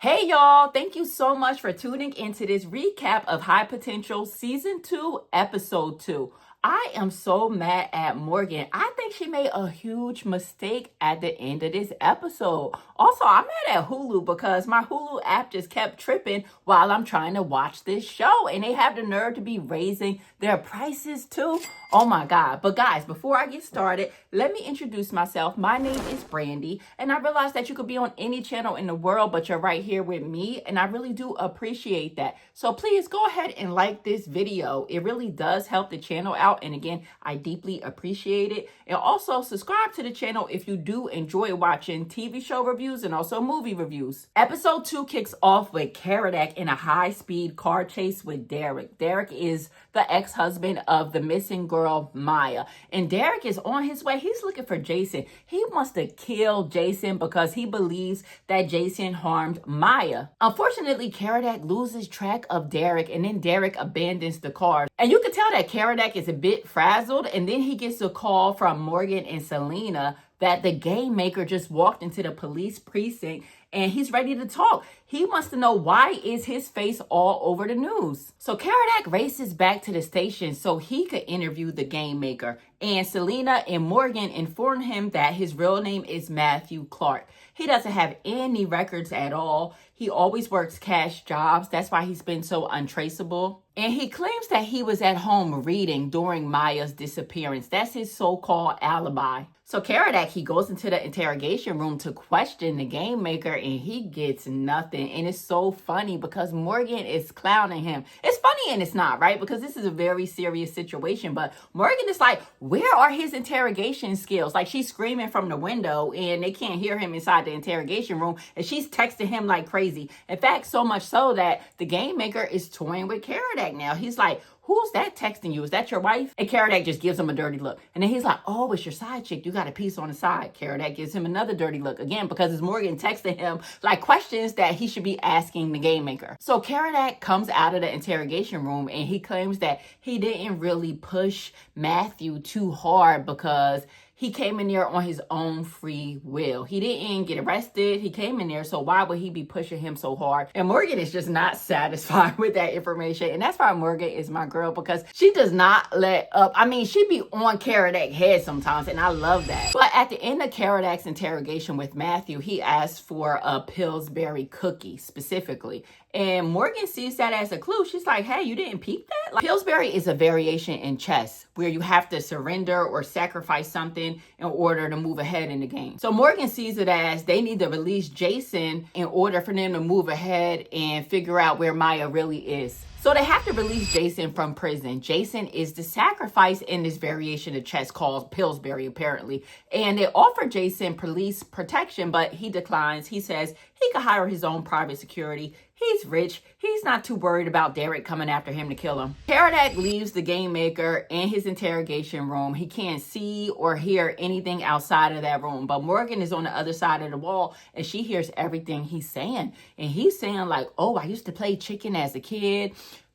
Hey y'all, thank you so much for tuning into this recap of High Potential Season 2, Episode 2. I am so mad at Morgan. I think she made a huge mistake at the end of this episode. Also, I'm mad at Hulu because my Hulu app just kept tripping while I'm trying to watch this show. And they have the nerve to be raising their prices too. Oh my God. But guys, before I get started, let me introduce myself. My name is Brandi, and I realize that you could be on any channel in the world, but you're right here with me, and I really do appreciate that. So please go ahead and like this video. It really does help the channel out, and again, I deeply appreciate it. And also subscribe to the channel if you do enjoy watching TV show reviews and also movie reviews. Episode 2 kicks off with Karadak in a high-speed car chase with Derek. Derek is the ex-husband of the missing girl, Maya. And Derek is on his way. He's looking for Jason. He wants to kill Jason because he believes that Jason harmed Maya. Unfortunately, Karadak loses track of Derek, and then Derek abandons the car. And you can tell that Karadak is a bit frazzled, and then he gets a call from Morgan and Selena that the game maker just walked into the police precinct and he's ready to talk. He wants to know why is his face all over the news. So Karadak races back to the station so he could interview the game maker. And Selena and Morgan inform him that his real name is Matthew Clark. He doesn't have any records at all. He always works cash jobs. That's why he's been so untraceable. And he claims that he was at home reading during Maya's disappearance. That's his so-called alibi. So Karadak, he goes into the interrogation room to question the game maker, and he gets nothing. And it's so funny because Morgan is clowning him. It's funny and it's not, right? Because this is a very serious situation. But Morgan is like, where are his interrogation skills? Like, she's screaming from the window and they can't hear him inside the interrogation room. And she's texting him like crazy. In fact, so much so that the game maker is toying with Karadak now. He's like, who's that texting you? Is that your wife? And Karadak just gives him a dirty look. And then he's like, oh, it's your side chick. You got a piece on the side. Karadak gives him another dirty look. Again, because it's Morgan texting him like questions that he should be asking the game maker. So Karadak comes out of the interrogation room and he claims that he didn't really push Matthew too hard because he came in there on his own free will. He didn't get arrested. He came in there, so why would he be pushing him so hard? And Morgan is just not satisfied with that information. And that's why Morgan is my girl, because she does not let up. I mean, she be on Karadak's head sometimes, and I love that. But at the end of Karadak's interrogation with Matthew, he asked for a Pillsbury cookie specifically. And Morgan sees that as a clue. She's like, hey, you didn't peep that? Like, Pillsbury is a variation in chess where you have to surrender or sacrifice something in order to move ahead in the game. So Morgan sees it as they need to release Jason in order for them to move ahead and figure out where Maya really is. So they have to release Jason from prison. Jason is the sacrifice in this variation of chess called Pillsbury, apparently. And they offer Jason police protection, but he declines. He says he could hire his own private security. He's rich. He's not too worried about Derek coming after him to kill him. Karadak leaves the game maker in his interrogation room. He can't see or hear anything outside of that room. But Morgan is on the other side of the wall and she hears everything he's saying. And he's saying like, oh, I used to play chicken as a kid.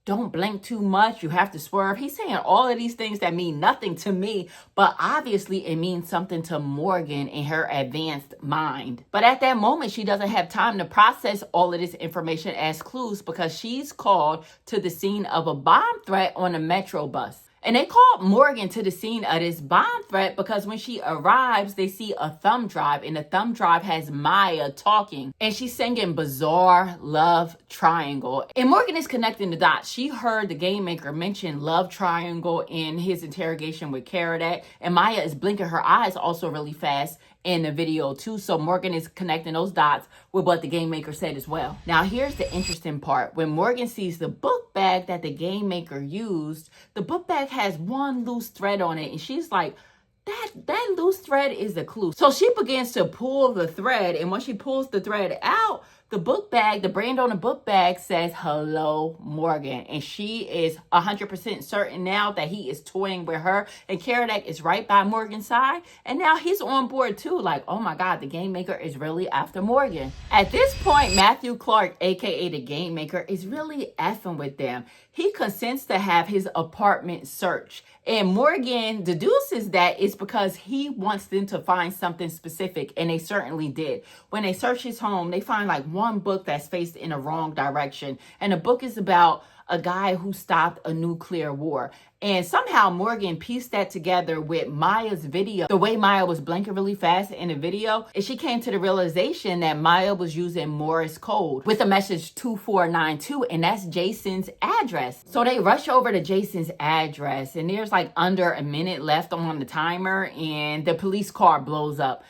Don't blink too much. You have to swerve. He's saying all of these things that mean nothing to me, but obviously it means something to Morgan in her advanced mind. But at that moment, she doesn't have time to process all of this information as clues because she's called to the scene of a bomb threat on a metro bus. And they called Morgan to the scene of this bomb threat because when she arrives, they see a thumb drive, and the thumb drive has Maya talking. And she's singing Bizarre Love Triangle. And Morgan is connecting the dots. She heard the game maker mention Love Triangle in his interrogation with Karadak. And Maya is blinking her eyes also really fast in the video too. So Morgan is connecting those dots with what the game maker said as well. Now here's the interesting part. When Morgan sees the book bag that the game maker used, the book bag has one loose thread on it, and she's like, that loose thread is the clue. So she begins to pull the thread, and when she pulls the thread out, the book bag, the brand on the book bag says, hello, Morgan. And she is 100% certain now that he is toying with her. And Karadak is right by Morgan's side. And now he's on board too. Like, oh my God, the game maker is really after Morgan. At this point, Matthew Clark, aka the game maker, is really effing with them. He consents to have his apartment searched. And Morgan deduces that it's because he wants them to find something specific, and they certainly did. When they search his home, they find like one book that's faced in a wrong direction. And the book is about a guy who stopped a nuclear war. And somehow Morgan pieced that together with Maya's video. The way Maya was blinking really fast in the video, and she came to the realization that Maya was using Morse code with a message 2492, and that's Jason's address. So they rush over to Jason's address, and there's like under a minute left on the timer, and the police car blows up.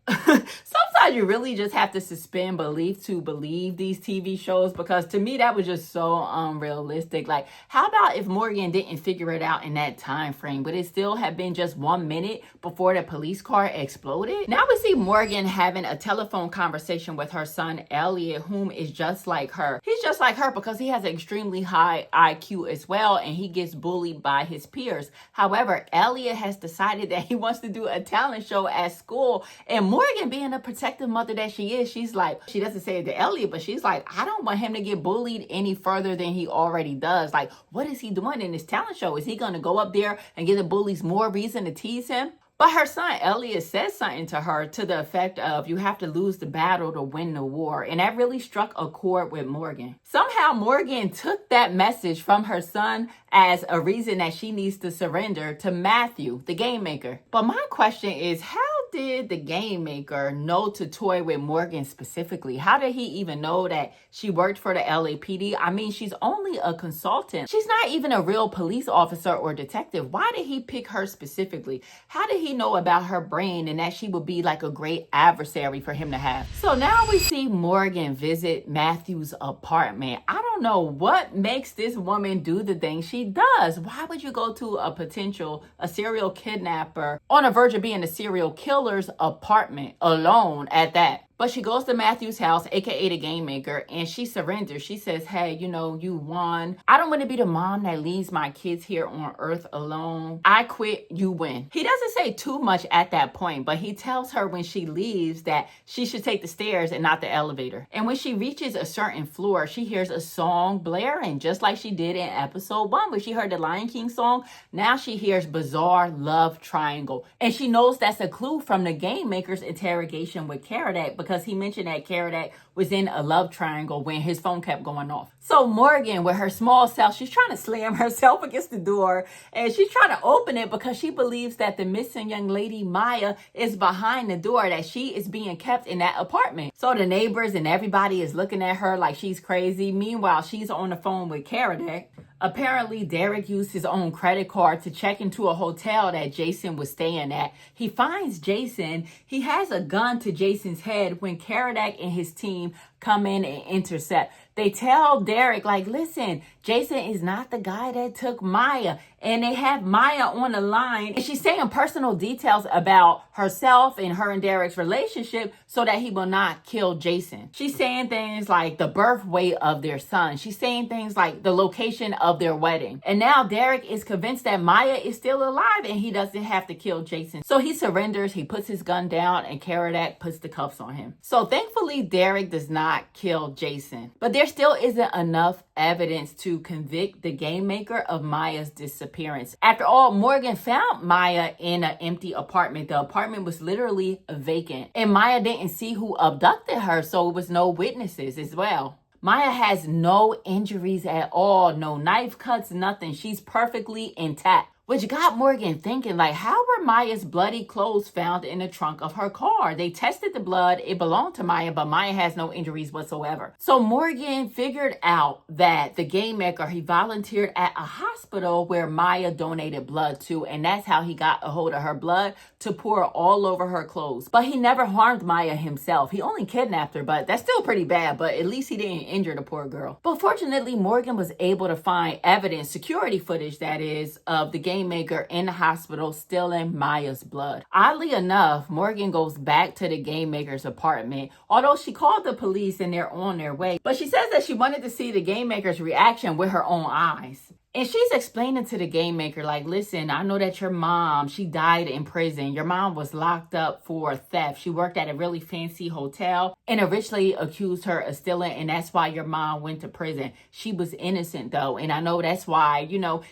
Sometimes you really just have to suspend belief to believe these TV shows, because to me that was just so unrealistic. Like, how about if Morgan didn't figure it out in that time frame? Would it still have been just 1 minute before the police car exploded? Now we see Morgan having a telephone conversation with her son Elliot, whom is just like her. He's just like her because he has an extremely high IQ as well, and he gets bullied by his peers. However, Elliot has decided that he wants to do a talent show at school, and Morgan, being a protective mother that she is, she's like, she doesn't say it to Elliot, but she's like, I don't want him to get bullied any further than he already does. Like, what is he doing in this talent show? Is he going to go up there and give the bullies more reason to tease him? But her son Elliot says something to her to the effect of, you have to lose the battle to win the war. And that really struck a chord with Morgan. Somehow Morgan took that message from her son as a reason that she needs to surrender to Matthew, the game maker. But my question is, how did the game maker know to toy with Morgan specifically? How did he even know that she worked for the LAPD? I mean, she's only a consultant. She's not even a real police officer or detective. Why did he pick her specifically? How did he know about her brain and that she would be like a great adversary for him to have? So now we see Morgan visit Matthew's apartment. I don't know what makes this woman do the things she does. Why would you go to a serial kidnapper on the verge of being a serial killer's apartment alone at that? But she goes to Matthew's house, aka the game maker, and she surrenders. She says, hey, you won. I don't want to be the mom that leaves my kids here on earth alone. I quit, you win. He doesn't say too much at that point, but he tells her when she leaves that she should take the stairs and not the elevator. And when she reaches a certain floor, she hears a song blaring, just like she did in episode 1, where she heard the Lion King song. Now she hears Bizarre Love Triangle. And she knows that's a clue from the game maker's interrogation with Karadak, because he mentioned that Karadak was in a love triangle when his phone kept going off. So Morgan, with her small self, she's trying to slam herself against the door, and she's trying to open it because she believes that the missing young lady Maya is behind the door, that she is being kept in that apartment. So the neighbors and everybody is looking at her like she's crazy. Meanwhile, she's on the phone with Karadak. Apparently, Derek used his own credit card to check into a hotel that Jason was staying at. He finds Jason. He has a gun to Jason's head when Karadak and his team come in and intercept. They tell Derek, like, listen, Jason is not the guy that took Maya. And they have Maya on the line. And she's saying personal details about herself and her and Derek's relationship so that he will not kill Jason. She's saying things like the birth weight of their son. She's saying things like the location of their wedding. And now Derek is convinced that Maya is still alive and he doesn't have to kill Jason. So he surrenders, he puts his gun down, and Karadak puts the cuffs on him. So thankfully, Derek does not kill Jason. But there still isn't enough evidence to convict the game maker of Maya's disappearance. After all, Morgan found Maya in an empty apartment. The apartment was literally vacant. And Maya didn't see who abducted her, so it was no witnesses as well. Maya has no injuries at all, no knife cuts, nothing. She's perfectly intact. Which got Morgan thinking, like, how were Maya's bloody clothes found in the trunk of her car? They tested the blood. It belonged to Maya, but Maya has no injuries whatsoever. So Morgan figured out that the game maker, he volunteered at a hospital where Maya donated blood to, and that's how he got a hold of her blood to pour all over her clothes. But he never harmed Maya himself. He only kidnapped her, but that's still pretty bad, but at least he didn't injure the poor girl. But fortunately, Morgan was able to find evidence, security footage that is, of the game maker in the hospital stealing Maya's blood. Oddly enough, Morgan goes back to the game maker's apartment, although she called the police and they're on their way. But she says that she wanted to see the game maker's reaction with her own eyes. And she's explaining to the game maker, like, listen, I know that your mom, she died in prison. Your mom was locked up for theft. She worked at a really fancy hotel and originally accused her of stealing. And that's why your mom went to prison. She was innocent, though. And I know that's why,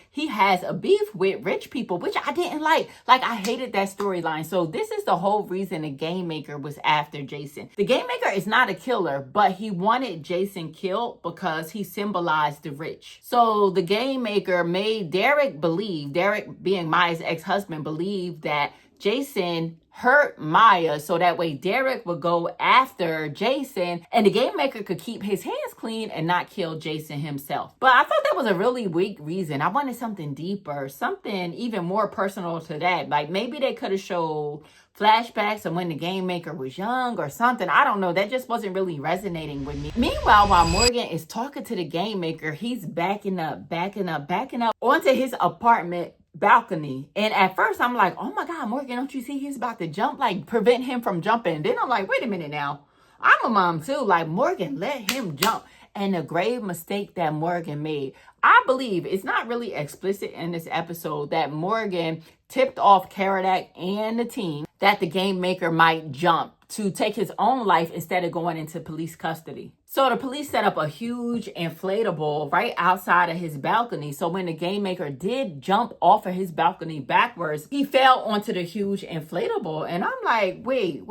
he has a beef with rich people, which I didn't like. Like, I hated that storyline. So this is the whole reason the game maker was after Jason. The game maker is not a killer, but he wanted Jason killed because he symbolized the rich. So the game maker made Derek being Maya's ex-husband, believe that Jason hurt Maya so that way Derek would go after Jason and the game maker could keep his hands clean and not kill Jason himself. But I thought that was a really weak reason. I wanted something deeper, something even more personal to that. Like maybe they could have showed flashbacks of when the game maker was young or something. I don't know. That just wasn't really resonating with me. Meanwhile, while Morgan is talking to the game maker, he's backing up onto his apartment balcony. And at first I'm like, oh my God, Morgan, don't you see he's about to jump? Like prevent him from jumping. Then I'm like, wait a minute now. I'm a mom too. Like Morgan, let him jump. And the grave mistake that Morgan made, I believe it's not really explicit in this episode that Morgan tipped off Karadak and the team that the game maker might jump to take his own life instead of going into police custody. So the police set up a huge inflatable right outside of his balcony. So when the game maker did jump off of his balcony backwards, he fell onto the huge inflatable. And I'm like, wait.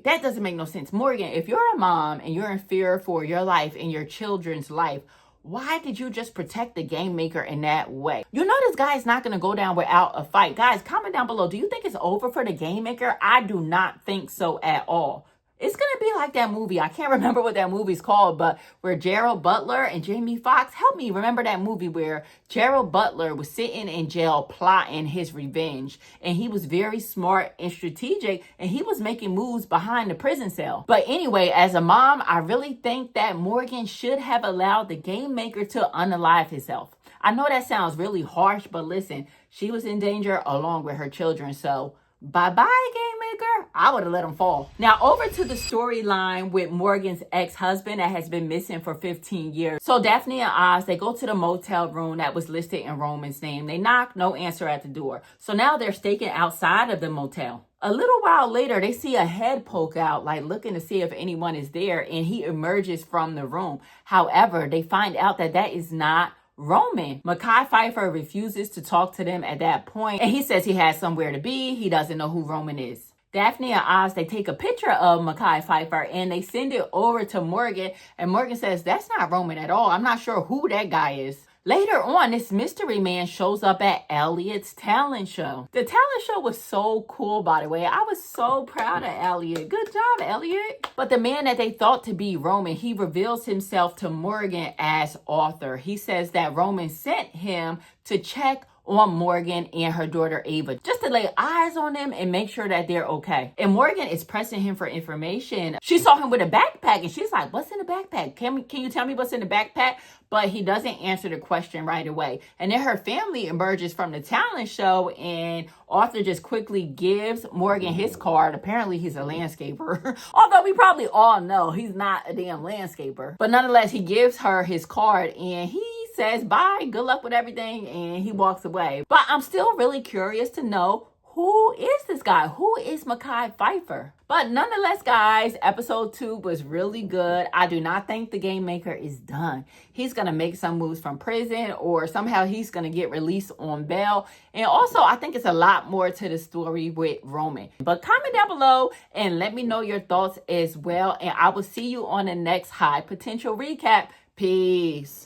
That doesn't make no sense. Morgan, if you're a mom and you're in fear for your life and your children's life, why did you just protect the game maker in that way? You know this guy is not going to go down without a fight. Guys, comment down below. Do you think it's over for the game maker? I do not think so at all. It's going to be like that movie. I can't remember what that movie's called, but where Gerald Butler and Jamie Foxx, help me remember that movie where Gerald Butler was sitting in jail plotting his revenge. And he was very smart and strategic, and he was making moves behind the prison cell. But anyway, as a mom, I really think that Morgan should have allowed the game maker to unalive himself. I know that sounds really harsh, but listen, she was in danger along with her children, so bye-bye, game maker. I would have let him fall. Now, over to the storyline with Morgan's ex-husband that has been missing for 15 years. So Daphne and Oz, they go to the motel room that was listed in Roman's name. They knock, no answer at the door. So now they're staking outside of the motel. A little while later, they see a head poke out, like looking to see if anyone is there, and he emerges from the room. However, they find out that that is not Roman. Mekhi Phifer refuses to talk to them at that point, and he says he has somewhere to be. He doesn't know who Roman is. Daphne and Oz, they take a picture of Mekhi Phifer and they send it over to Morgan, and Morgan says, that's not Roman at all. I'm not sure who that guy is. Later on, this mystery man shows up at Elliot's talent show. The talent show was so cool, by the way. I was so proud of Elliot. Good job, Elliot. But the man that they thought to be Roman, he reveals himself to Morgan as Arthur. He says that Roman sent him to check on Morgan and her daughter Ava, just to lay eyes on them and make sure that they're okay. And Morgan is pressing him for information. She saw him with a backpack and she's like, what's in the backpack? Can you tell me what's in the backpack? But he doesn't answer the question right away. And then her family emerges from the talent show and Arthur just quickly gives Morgan his card. Apparently he's a landscaper. Although we probably all know he's not a damn landscaper. But nonetheless, he gives her his card and he says bye, good luck with everything, and he walks away. But I'm still really curious to know, who is this guy? Who is Mekhi Phifer? But nonetheless, guys, episode 2 was really good. I do not think the game maker is done. He's going to make some moves from prison, or somehow he's going to get released on bail. And also, I think it's a lot more to the story with Roman. But comment down below and let me know your thoughts as well. And I will see you on the next High Potential Recap. Peace.